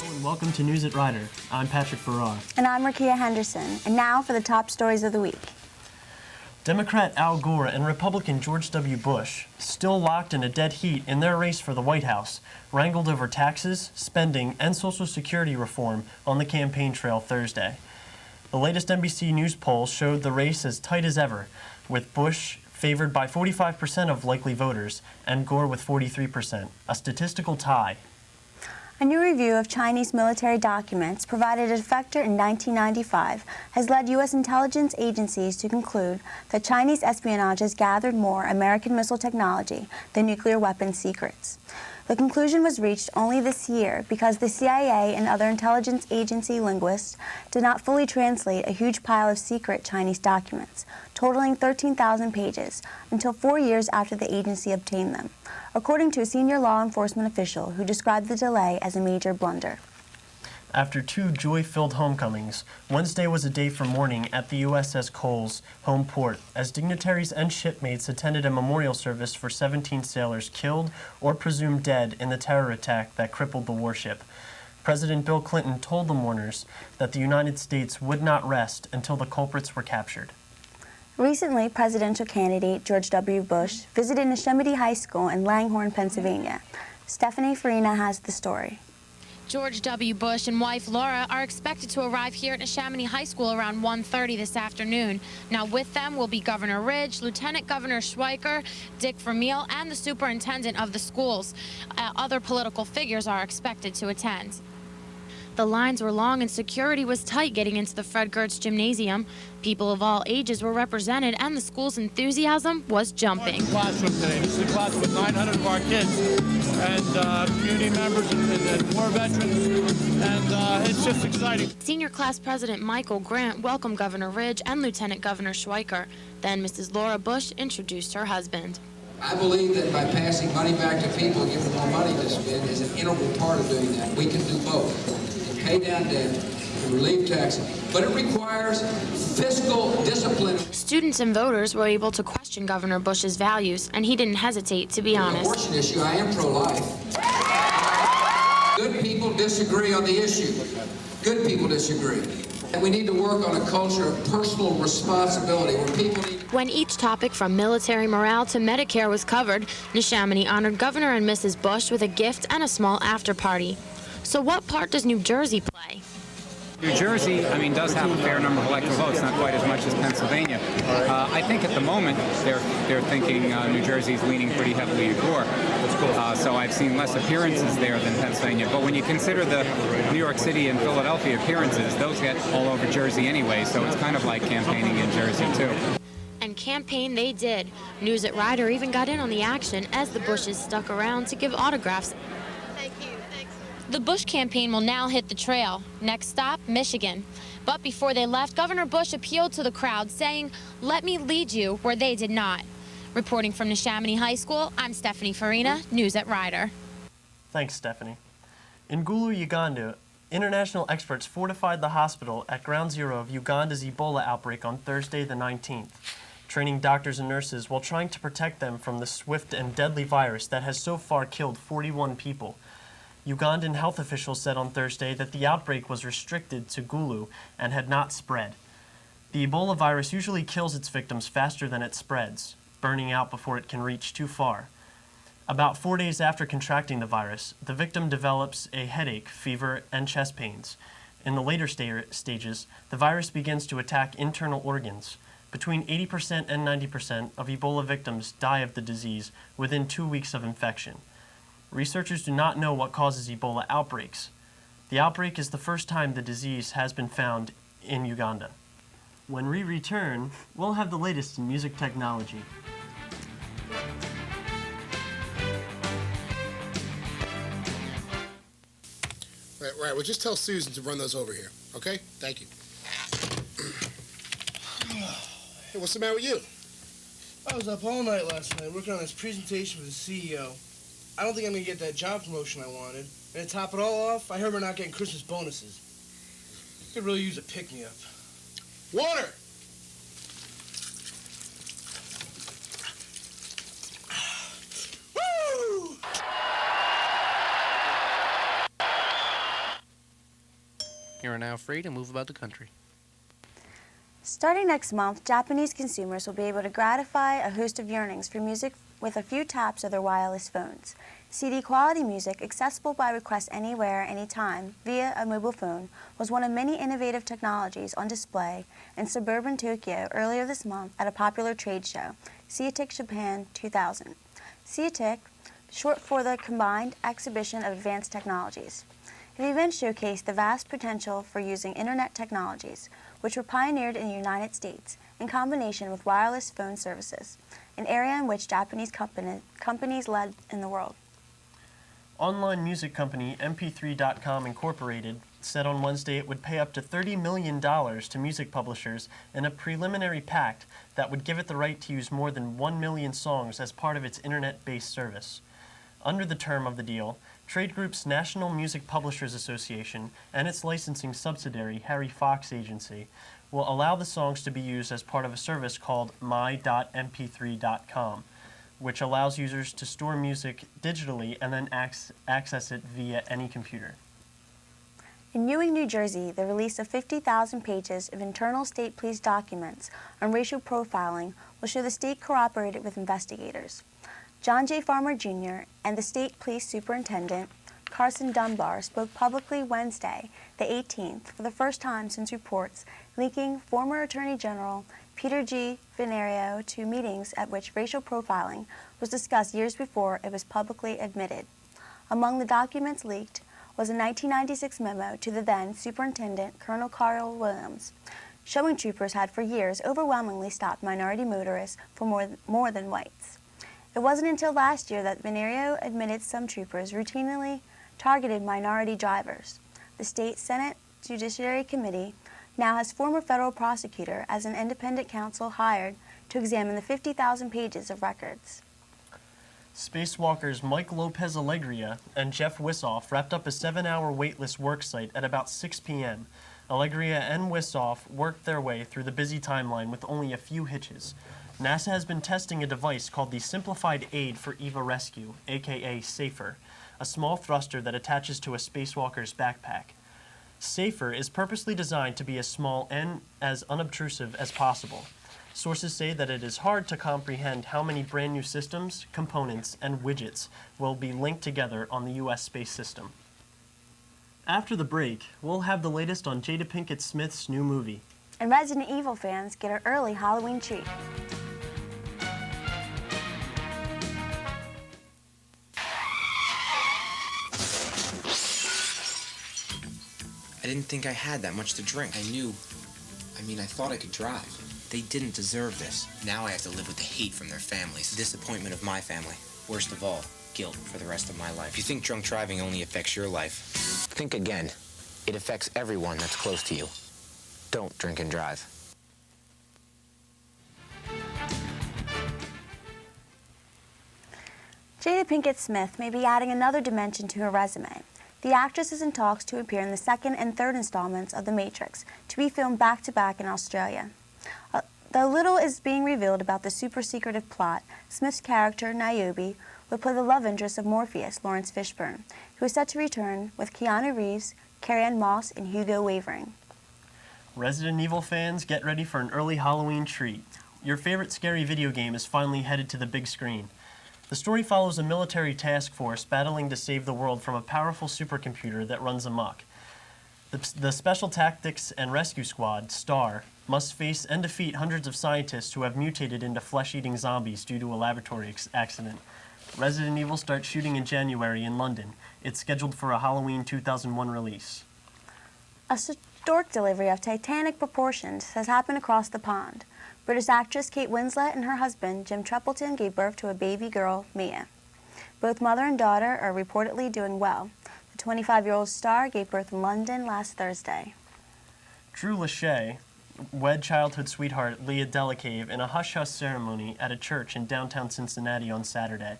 And welcome to News at Ryder. I'm Patrick Barrar. And I'm Rakia Henderson. And now for the top stories of the week. Democrat Al Gore and Republican George W. Bush, still locked in a dead heat in their race for the White House, wrangled over taxes, spending, and Social Security reform on the campaign trail Thursday. The latest NBC News poll showed the race as tight as ever, with Bush favored by 45% of likely voters and Gore with 43%, a statistical tie. A new review of Chinese military documents provided a defector in 1995 has led U.S. intelligence agencies to conclude that Chinese espionage has gathered more American missile technology than nuclear weapons secrets. The conclusion was reached only this year because the CIA and other intelligence agency linguists did not fully translate a huge pile of secret Chinese documents, totaling 13,000 pages, until 4 years after the agency obtained them, according to a senior law enforcement official who described the delay as a major blunder. After two joy-filled homecomings, Wednesday was a day for mourning at the USS Cole's home port as dignitaries and shipmates attended a memorial service for 17 sailors killed or presumed dead in the terror attack that crippled the warship. President Bill Clinton told the mourners that the United States would not rest until the culprits were captured. Recently, presidential candidate George W. Bush visited Neshaminy High School in Langhorne, Pennsylvania. Stephanie Farina has the story. George W. Bush and wife Laura are expected to arrive here at Neshaminy High School around 1:30 this afternoon. Now with them will be Governor Ridge, Lieutenant Governor Schweiker, Dick Vermeil, and the superintendent of the schools. Other political figures are expected to attend. The lines were long and security was tight getting into the Fred Gertz Gymnasium. People of all ages were represented and the school's enthusiasm was jumping. Classroom today. This is a class with 900 of our kids and community members and war veterans, and it's just exciting. Senior class president Michael Grant welcomed Governor Ridge and Lieutenant Governor Schweiker. Then Mrs. Laura Bush introduced her husband. I believe that by passing money back to people and giving them more money to spend is an integral part of doing that. We can do both. Pay down debt, relieve taxes, but it requires fiscal discipline. Students and voters were able to question Governor Bush's values, and he didn't hesitate to be honest. On the abortion issue, I am pro-life. Good people disagree on the issue. Good people disagree. And we need to work on a culture of personal responsibility where people need... When each topic from military morale to Medicare was covered, Neshaminy honored Governor and Mrs. Bush with a gift and a small after-party. So what part does New Jersey play? New Jersey, does have a fair number of electoral votes, not quite as much as Pennsylvania. I think at the moment they're thinking New Jersey's leaning pretty heavily to Gore. So I've seen less appearances there than Pennsylvania. But when you consider the New York City and Philadelphia appearances, those get all over Jersey anyway, so it's kind of like campaigning in Jersey, too. And campaign they did. News at Ryder even got in on the action as the Bushes stuck around to give autographs. The Bush campaign will now hit the trail. Next stop, Michigan. But before they left, Governor Bush appealed to the crowd, saying, "Let me lead you where they did not." Reporting from Neshaminy High School, I'm Stephanie Farina, News at Ryder. Thanks, Stephanie. In Gulu, Uganda, international experts fortified the hospital at ground zero of Uganda's Ebola outbreak on Thursday the 19th, training doctors and nurses while trying to protect them from the swift and deadly virus that has so far killed 41 people. Ugandan health officials said on Thursday that the outbreak was restricted to Gulu and had not spread. The Ebola virus usually kills its victims faster than it spreads, burning out before it can reach too far. About 4 days after contracting the virus, the victim develops a headache, fever, and chest pains. In the later stages, the virus begins to attack internal organs. Between 80% and 90% of Ebola victims die of the disease within 2 weeks of infection. Researchers do not know what causes Ebola outbreaks. The outbreak is the first time the disease has been found in Uganda. When we return, we'll have the latest in music technology. Right. Well, just tell Susan to run those over here, okay? Thank you. Hey, what's the matter with you? I was up all night last night working on this presentation for the CEO. I don't think I'm going to get that job promotion I wanted. And to top it all off, I heard we're not getting Christmas bonuses. Could really use a pick-me-up. Water! You are now free to move about the country. Starting next month, Japanese consumers will be able to gratify a host of yearnings for music with a few taps of their wireless phones. CD-quality music, accessible by request anywhere, anytime, via a mobile phone, was one of many innovative technologies on display in suburban Tokyo earlier this month at a popular trade show, CEATEC Japan 2000. CEATEC, short for the Combined Exhibition of Advanced Technologies. The event showcased the vast potential for using Internet technologies, which were pioneered in the United States in combination with wireless phone services, an area in which Japanese companies led in the world. Online music company MP3.com Incorporated said on Wednesday it would pay up to $30 million to music publishers in a preliminary pact that would give it the right to use more than 1 million songs as part of its internet-based service. Under the term of the deal, trade groups National Music Publishers Association and its licensing subsidiary, Harry Fox Agency, will allow the songs to be used as part of a service called my.mp3.com, which allows users to store music digitally and then access it via any computer. In Ewing, New Jersey, the release of 50,000 pages of internal state police documents on racial profiling will show the state cooperated with investigators. John J. Farmer Jr. and the state police superintendent, Carson Dunbar, spoke publicly Wednesday, the 18th, for the first time since reports linking former Attorney General Peter G. Venerio to meetings at which racial profiling was discussed years before it was publicly admitted. Among the documents leaked was a 1996 memo to the then Superintendent Colonel Carl Williams, showing troopers had for years overwhelmingly stopped minority motorists for more than whites. It wasn't until last year that Venerio admitted some troopers routinely targeted minority drivers. The State Senate Judiciary Committee now has former federal prosecutor as an independent counsel hired to examine the 50,000 pages of records. Spacewalkers Mike Lopez Alegria and Jeff Wissoff wrapped up a 7-hour weightless work site at about 6 p.m. Alegria and Wissoff worked their way through the busy timeline with only a few hitches. NASA has been testing a device called the Simplified Aid for EVA Rescue, aka SAFER, a small thruster that attaches to a spacewalker's backpack. SAFER is purposely designed to be as small and as unobtrusive as possible. Sources say that it is hard to comprehend how many brand new systems, components, and widgets will be linked together on the U.S. space system. After the break, we'll have the latest on Jada Pinkett Smith's new movie. And Resident Evil fans get an early Halloween treat. I didn't think I had that much to drink. I thought I could drive. They didn't deserve this. Now I have to live with the hate from their families, the disappointment of my family. Worst of all, guilt for the rest of my life. If you think drunk driving only affects your life, think again. It affects everyone that's close to you. Don't drink and drive. Jada Pinkett Smith may be adding another dimension to her resume. The actress is in talks to appear in the second and third installments of The Matrix, to be filmed back-to-back in Australia. Though little is being revealed about the super-secretive plot, Smith's character, Niobe, will play the love interest of Morpheus, Lawrence Fishburne, who is set to return with Keanu Reeves, Carrie-Anne Moss, and Hugo Weaving. Resident Evil fans, get ready for an early Halloween treat. Your favorite scary video game is finally headed to the big screen. The story follows a military task force battling to save the world from a powerful supercomputer that runs amok. The Special Tactics and Rescue Squad, STAR, must face and defeat hundreds of scientists who have mutated into flesh-eating zombies due to a laboratory accident. Resident Evil starts shooting in January in London. It's scheduled for a Halloween 2001 release. A stork delivery of titanic proportions has happened across the pond. British actress Kate Winslet and her husband, Jim Trepelton, gave birth to a baby girl, Mia. Both mother and daughter are reportedly doing well. The 25-year-old star gave birth in London last Thursday. Drew Lachey wed childhood sweetheart Leah Delacave in a hush-hush ceremony at a church in downtown Cincinnati on Saturday.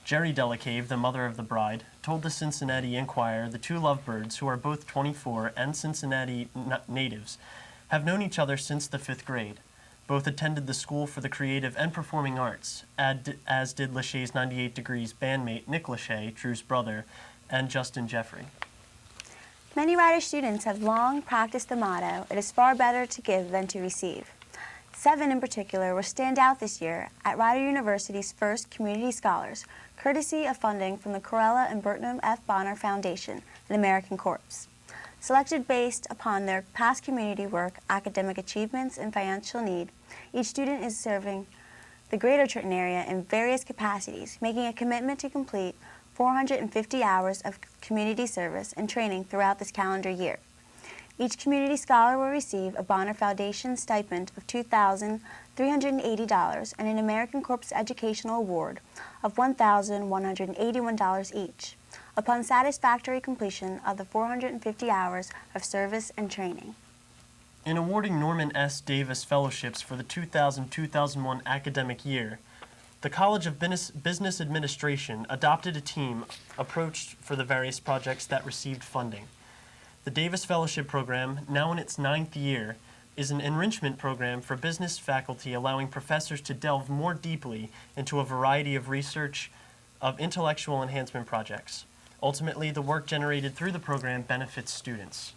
Jerry Delacave, the mother of the bride, told the Cincinnati Enquirer the two lovebirds, who are both 24 and Cincinnati natives, have known each other since the 5th grade. Both attended the School for the Creative and Performing Arts, as did Lachey's 98 Degrees bandmate Nick Lachey, Drew's brother, and Justin Jeffrey. Many Rider students have long practiced the motto, "It is far better to give than to receive." 7 in particular will stand out this year at Rider University's first Community Scholars, courtesy of funding from the Corella and Bertram F. Bonner Foundation and American Corps. Selected based upon their past community work, academic achievements, and financial need, each student is serving the Greater Trenton area in various capacities, making a commitment to complete 450 hours of community service and training throughout this calendar year. Each community scholar will receive a Bonner Foundation stipend of $2,380 and an American Corps Educational Award of $1,181 each, upon satisfactory completion of the 450 hours of service and training. In awarding Norman S. Davis Fellowships for the 2000-2001 academic year, the College of Business Administration adopted a team approach for the various projects that received funding. The Davis Fellowship Program, now in its 9th year, is an enrichment program for business faculty allowing professors to delve more deeply into a variety of research of intellectual enhancement projects. Ultimately, the work generated through the program benefits students.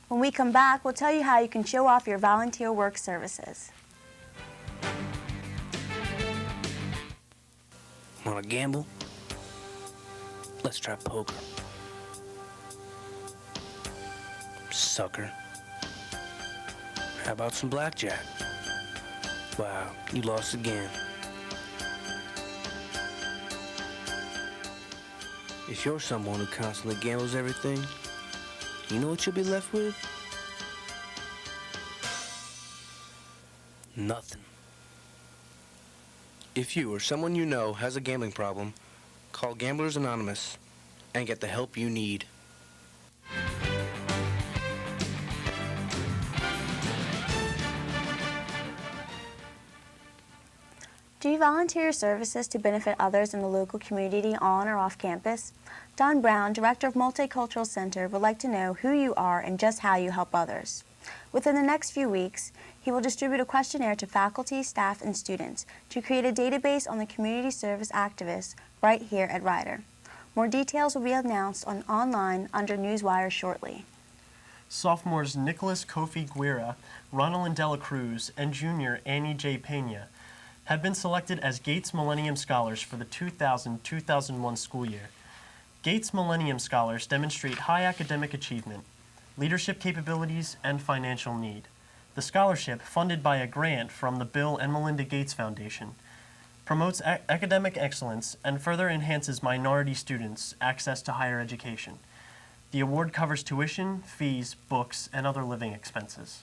When we come back, we'll tell you how you can show off your volunteer work services. Want to gamble? Let's try poker. Sucker. How about some blackjack? Wow, you lost again. If you're someone who constantly gambles everything, you know what you'll be left with? Nothing. If you or someone you know has a gambling problem, call Gamblers Anonymous and get the help you need. Do you volunteer your services to benefit others in the local community on or off campus? Don Brown, Director of Multicultural Center, would like to know who you are and just how you help others. Within the next few weeks, he will distribute a questionnaire to faculty, staff, and students to create a database on the community service activists right here at Rider. More details will be announced online under Newswire shortly. Sophomores Nicholas Kofi Guerra, Ronald Dela Cruz, and junior Annie J. Pena have been selected as Gates Millennium Scholars for the 2000-2001 school year. Gates Millennium Scholars demonstrate high academic achievement, leadership capabilities, and financial need. The scholarship, funded by a grant from the Bill and Melinda Gates Foundation, promotes academic excellence and further enhances minority students' access to higher education. The award covers tuition, fees, books, and other living expenses.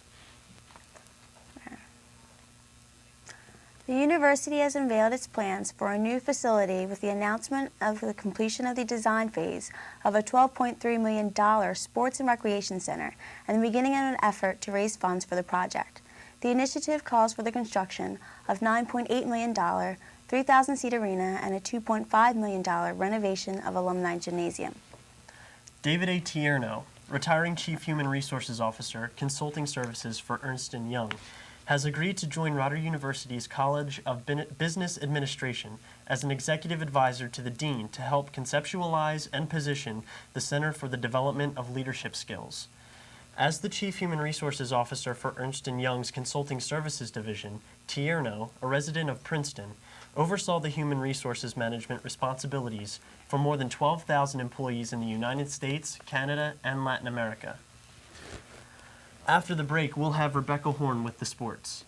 The university has unveiled its plans for a new facility with the announcement of the completion of the design phase of a $12.3 million sports and recreation center and the beginning of an effort to raise funds for the project. The initiative calls for the construction of $9.8 million, 3,000-seat arena, and a $2.5 million renovation of alumni gymnasium. David A. Tierno, retiring Chief Human Resources Officer, Consulting Services for Ernst & Young, has agreed to join Rider University's College of Business Administration as an executive advisor to the dean to help conceptualize and position the Center for the Development of Leadership Skills. As the Chief Human Resources Officer for Ernst & Young's Consulting Services Division, Tierno, a resident of Princeton, oversaw the human resources management responsibilities for more than 12,000 employees in the United States, Canada, and Latin America. After the break, we'll have Rebecca Horn with the sports.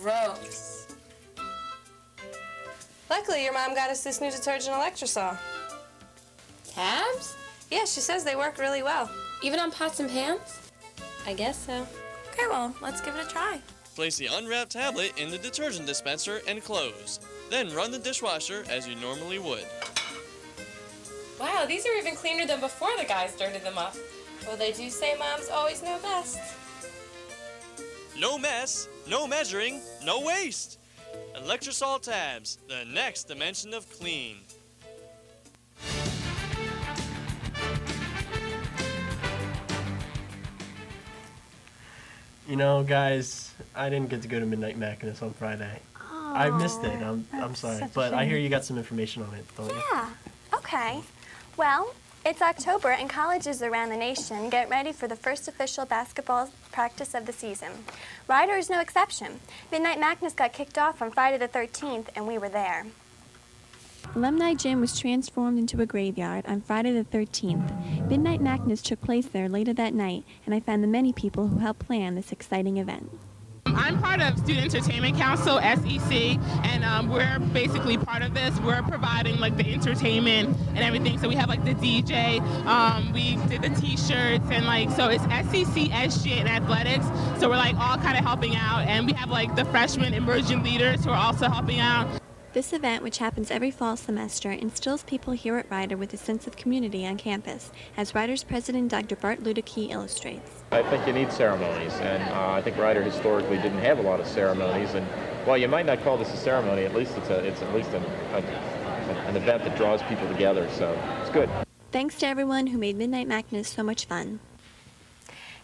Gross. Luckily, your mom got us this new detergent Electrosol. Tabs? Yeah, she says they work really well. Even on pots and pans? I guess so. Okay, well, let's give it a try. Place the unwrapped tablet in the detergent dispenser and close. Then run the dishwasher as you normally would. Wow, these are even cleaner than before the guys dirtied them up. Well, they do say moms always know best. No mess, no measuring, no waste. Electrosol tabs, the next dimension of clean. You know, guys, I didn't get to go to Midnight Madness on Friday. I missed it. I'm sorry, but I hear you got some information on it, don't you? Yeah. Okay. Well, it's October and colleges around the nation get ready for the first official basketball practice of the season. Ryder is no exception. Midnight Madness got kicked off on Friday the 13th, and we were there. Alumni Gym was transformed into a graveyard on Friday the 13th. Midnight Madness took place there later that night, and I found the many people who helped plan this exciting event. I'm part of Student Entertainment Council, SEC, and we're basically part of this. We're providing like the entertainment and everything. So we have like the DJ, we did the T-shirts, and like so it's SEC, SG, and athletics. So we're like all kind of helping out, and we have like the freshman emerging leaders who are also helping out. This event, which happens every fall semester, instills people here at Ryder with a sense of community on campus, as Ryder's president, Dr. Bart Luedeke, illustrates. I think you need ceremonies, and I think Ryder historically didn't have a lot of ceremonies. And while you might not call this a ceremony, at least it's at least an event that draws people together. So it's good. Thanks to everyone who made Midnight Madness so much fun.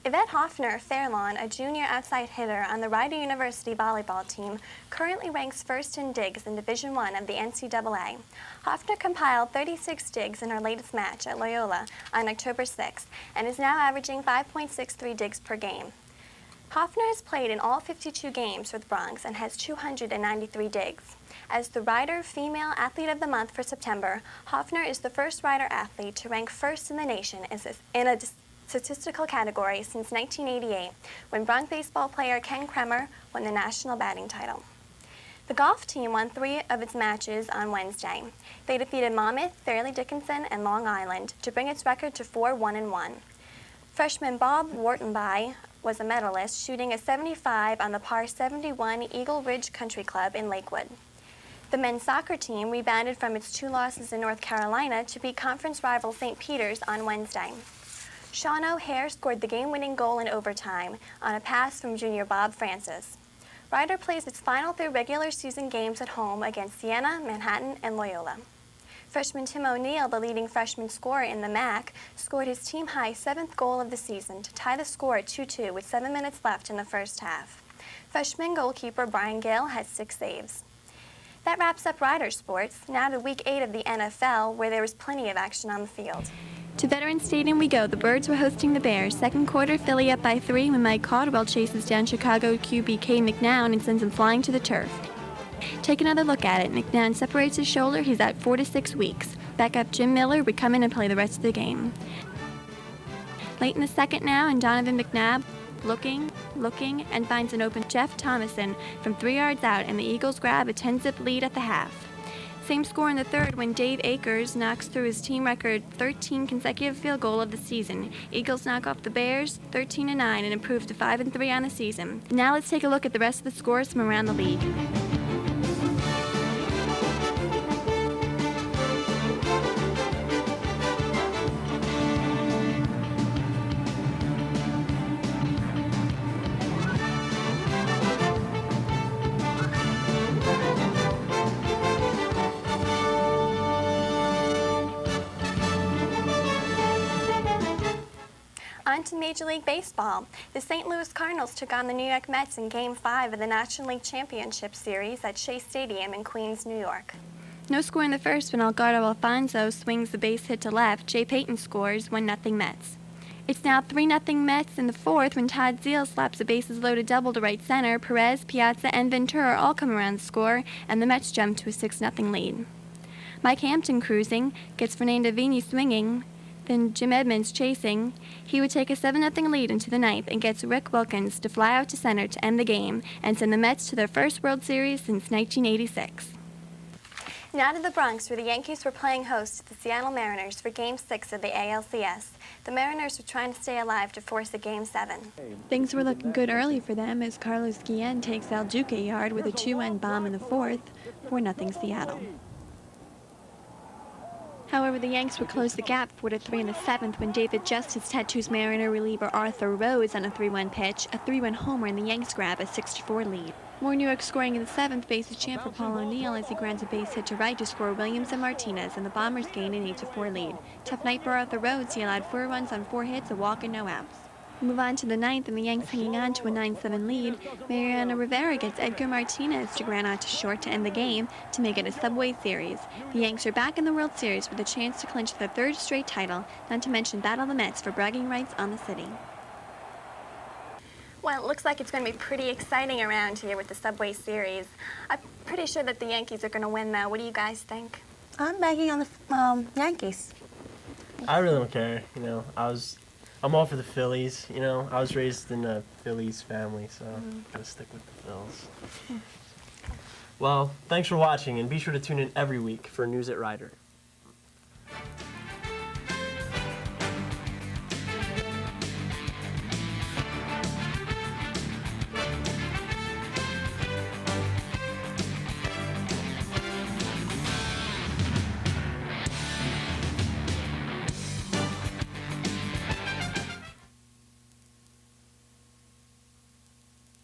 Yvette Hoffner of Fairlawn, a junior outside hitter on the Rider University volleyball team, currently ranks first in digs in Division I of the NCAA. Hoffner compiled 36 digs in her latest match at Loyola on October 6th and is now averaging 5.63 digs per game. Hoffner has played in all 52 games for the Bronx and has 293 digs. As the Rider Female Athlete of the Month for September, Hoffner is the first Rider athlete to rank first in the nation in a statistical category since 1988, when Bronx baseball player Ken Kremer won the national batting title. The golf team won 3 of its matches on Wednesday. They defeated Monmouth, Fairleigh Dickinson, and Long Island to bring its record to 4-1-1. Freshman Bob Wartenby was a medalist, shooting a 75 on the par 71 Eagle Ridge Country Club in Lakewood. The men's soccer team rebounded from its 2 losses in North Carolina to beat conference rival St. Peter's on Wednesday. Sean O'Hare scored the game-winning goal in overtime on a pass from junior Bob Francis. Rider plays its final 3 regular season games at home against Siena, Manhattan, and Loyola. Freshman Tim O'Neill, the leading freshman scorer in the MAC, scored his team-high 7th goal of the season to tie the score at 2-2 with 7 minutes left in the first half. Freshman goalkeeper Brian Gale had 6 saves. That wraps up Rider sports. Now to Week 8 of the NFL, where there was plenty of action on the field. To Veterans Stadium we go. The Birds were hosting the Bears. Second quarter, Philly up by 3 when Mike Caldwell chases down Chicago QB Cade McNown and sends him flying to the turf. Take another look at it. McNown separates his shoulder. He's out 4 to 6 weeks. Backup Jim Miller would come in and play the rest of the game. Late in the second now, and Donovan McNabb looking, and finds an open Jeff Thomason from 3 yards out, and the Eagles grab a 10-zip lead at the half. Same score in the third when Dave Akers knocks through his team record 13 consecutive field goal of the season. Eagles knock off the Bears 13-9 and improve to 5-3 on the season. Now let's take a look at the rest of the scores from around the league. On to Major League Baseball. The St. Louis Cardinals took on the New York Mets in Game 5 of the National League Championship Series at Shea Stadium in Queens, New York. No score in the first when Algardo Alfonso swings the base hit to left. Jay Payton scores 1-0 Mets. It's now 3-0 Mets in the fourth when Todd Zeal slaps a bases-loaded double to right center. Perez, Piazza, and Ventura all come around the score, and the Mets jump to a 6-0 lead. Mike Hampton cruising, gets Fernando Vini swinging, then Jim Edmonds chasing. He would take a 7-0 lead into the ninth and gets Rick Wilkins to fly out to center to end the game and send the Mets to their first World Series since 1986. Now to the Bronx, where the Yankees were playing host to the Seattle Mariners for Game 6 of the ALCS. The Mariners were trying to stay alive to force a Game 7. Things were looking good early for them as Carlos Guillen takes Al Duque yard with a 2-1 bomb in the fourth, 4-0 Seattle. However, the Yanks would close the gap 4-3 in the seventh when David Justice tattoos Mariner reliever Arthur Rose on a 3-1 pitch, a 3-run homer, and the Yanks grab a 6-4 lead. More New York scoring in the seventh, bases champ for Paul O'Neill as he grounds a base hit to right to score Williams and Martinez, and the Bombers gain an 8-4 lead. Tough night for Arthur Rose. He allowed 4 runs on 4 hits, a walk, and no outs. We move on to the 9th, and the Yanks hanging on to a 9-7 lead. Mariano Rivera gets Edgar Martinez to ground out to short to end the game to make it a Subway Series. The Yanks are back in the World Series with a chance to clinch their 3rd straight title, not to mention battle the Mets for bragging rights on the city. Well, it looks like it's going to be pretty exciting around here with the Subway Series. I'm pretty sure that the Yankees are going to win, though. What do you guys think? I'm banking on the Yankees. I really don't care. I'm all for the Phillies. I was raised in a Phillies family, so gotta stick with the Phils. Well, thanks for watching, and be sure to tune in every week for News at Rider.